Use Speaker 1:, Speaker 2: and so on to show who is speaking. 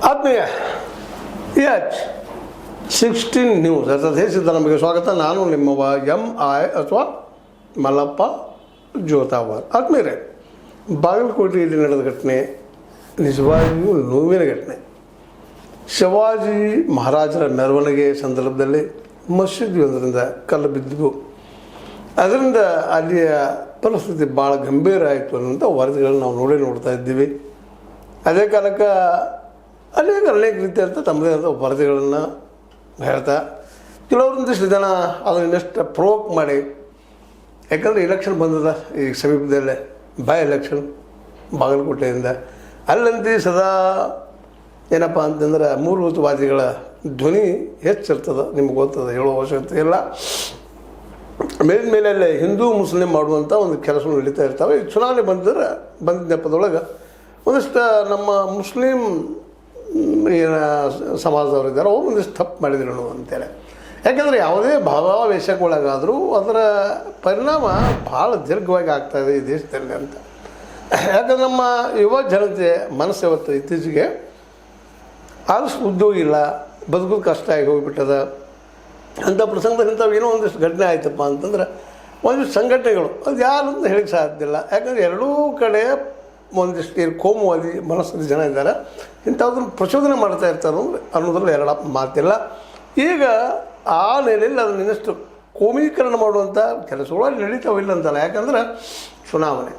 Speaker 1: ಆತ್ಮೀಯ H 16 news ಅರ್ಥಾತ್ ಹೇಸಿದ್ದ ನಮಗೆ ಸ್ವಾಗತ. ನಾನು ನಿಮ್ಮವ MI ಅಥವಾ ಮಲ್ಲಪ್ಪ ಜೋತಾವಾರ್. ಆತ್ಮೀಯರೇ, ಬಾಗಲಕೋಟೆಯಲ್ಲಿ ನಡೆದ ಘಟನೆ ನಿಜವಾಗಿಯೂ ನೋವಿನ ಘಟನೆ. ಶಿವಾಜಿ ಮಹಾರಾಜರ ಮೆರವಣಿಗೆ ಸಂದರ್ಭದಲ್ಲಿ ಮಸೀದಿ ಒಂದರಿಂದ ಕಲ್ಲು ಬಿದ್ದಿದ್ದು, ಅದರಿಂದ ಅಲ್ಲಿಯ ಪರಿಸ್ಥಿತಿ ಭಾಳ ಗಂಭೀರ ಆಯಿತು ಅನ್ನೋಂಥ ವರದಿಗಳನ್ನು ನಾವು ನೋಡ್ತಾ ಇದ್ದೀವಿ. ಅದೇ ಕಾಲಕ್ಕೆ ಅನೇಕ ರೀತಿಯಂಥ ತಮ್ಮದೇ ಆದ ವರದಿಗಳನ್ನು ಹೇಳ್ತಾ ಕೆಲವೊಂದಿಷ್ಟು ಜನ ಅದನ್ನು ಇನ್ನಷ್ಟು ಪ್ರೊವೋಕ್ ಮಾಡಿ, ಯಾಕಂದರೆ ಇಲೆಕ್ಷನ್ ಬಂದದ ಈಗ ಸಮೀಪದಲ್ಲೇ ಬೈ ಎಲೆಕ್ಷನ್ ಬಾಗಲಕೋಟೆಯಿಂದ ಅಲ್ಲಂತಿ ಸದಾ ಏನಪ್ಪ ಅಂತಂದ್ರೆ ಮೂಲಭೂತವಾದಿಗಳ ಧ್ವನಿ ಹೆಚ್ಚಿರ್ತದೆ. ನಿಮ್ಗೆ ಗೊತ್ತದ, ಹೇಳೋ ಅವಶ್ಯಕತೆ ಇಲ್ಲ. ಮೇಲಲ್ಲೇ ಹಿಂದೂ ಮುಸ್ಲಿಂ ಮಾಡುವಂಥ ಒಂದು ಕೆಲಸ ನಡೀತಾ ಇರ್ತಾವೆ. ಈ ಚುನಾವಣೆ ಬಂದ ನೆಪದೊಳಗೆ ಒಂದಿಷ್ಟು ನಮ್ಮ ಮುಸ್ಲಿಂ ಸಮಾಜದವರು ಇದ್ದಾರೆ, ಅವರು ಒಂದಿಷ್ಟು ತಪ್ಪು ಮಾಡಿದ್ರು ಅಂತೇಳಿ. ಯಾಕೆಂದರೆ ಯಾವುದೇ ಭಾವಾವೇಶಕ್ಕೊಳಗಾದರೂ ಅದರ ಪರಿಣಾಮ ಭಾಳ ದೀರ್ಘವಾಗಿ ಆಗ್ತಾಯಿದೆ ಈ ದೇಶದಲ್ಲಿ ಅಂತ. ಯಾಕಂದ್ರೆ ನಮ್ಮ ಯುವ ಜನತೆ ಮನಸ್ಸು ಯಾವತ್ತು ಇತ್ತೀಚೆಗೆ ಆದಷ್ಟು ಉದ್ಯೋಗ ಇಲ್ಲ, ಬದುಕೋದು ಕಷ್ಟ ಆಗಿ ಹೋಗಿಬಿಟ್ಟದ. ಅಂಥ ಪ್ರಸಂಗದಲ್ಲಿ ಇಂಥವು ಏನೋ ಒಂದಿಷ್ಟು ಘಟನೆ ಆಯ್ತಪ್ಪ ಅಂತಂದ್ರೆ ಒಂದಿಷ್ಟು ಸಂಘಟನೆಗಳು ಅದು ಯಾರು ಅಂತ ಹೇಳಿಕ್ಕೆ ಸಾಧ್ಯ ಇಲ್ಲ. ಯಾಕಂದರೆ ಎರಡೂ ಕಡೆ ಒಂದಿಷ್ಟು ಕೋಮುವಾದಿ ಮನಸ್ಸಿನ ಜನ ಇದ್ದಾರೆ, ಇಂಥದ್ದನ್ನು ಪ್ರಚೋದನೆ ಮಾಡ್ತಾ ಇರ್ತಾರೆ ಅನ್ನೋದ್ರಲ್ಲಿ ಎರಡು ಮಾತಿಲ್ಲ. ಈಗ ಆ ನೆಲೆಯಲ್ಲಿ ಅದನ್ನು ಇನ್ನಷ್ಟು ಕೋಮೀಕರಣ ಮಾಡುವಂಥ ಕೆಲಸಗಳು ಅಲ್ಲಿ ನಡೀತಾವಿಲ್ಲ ಅಂತಲ್ಲ. ಯಾಕಂದ್ರೆ ಚುನಾವಣೆ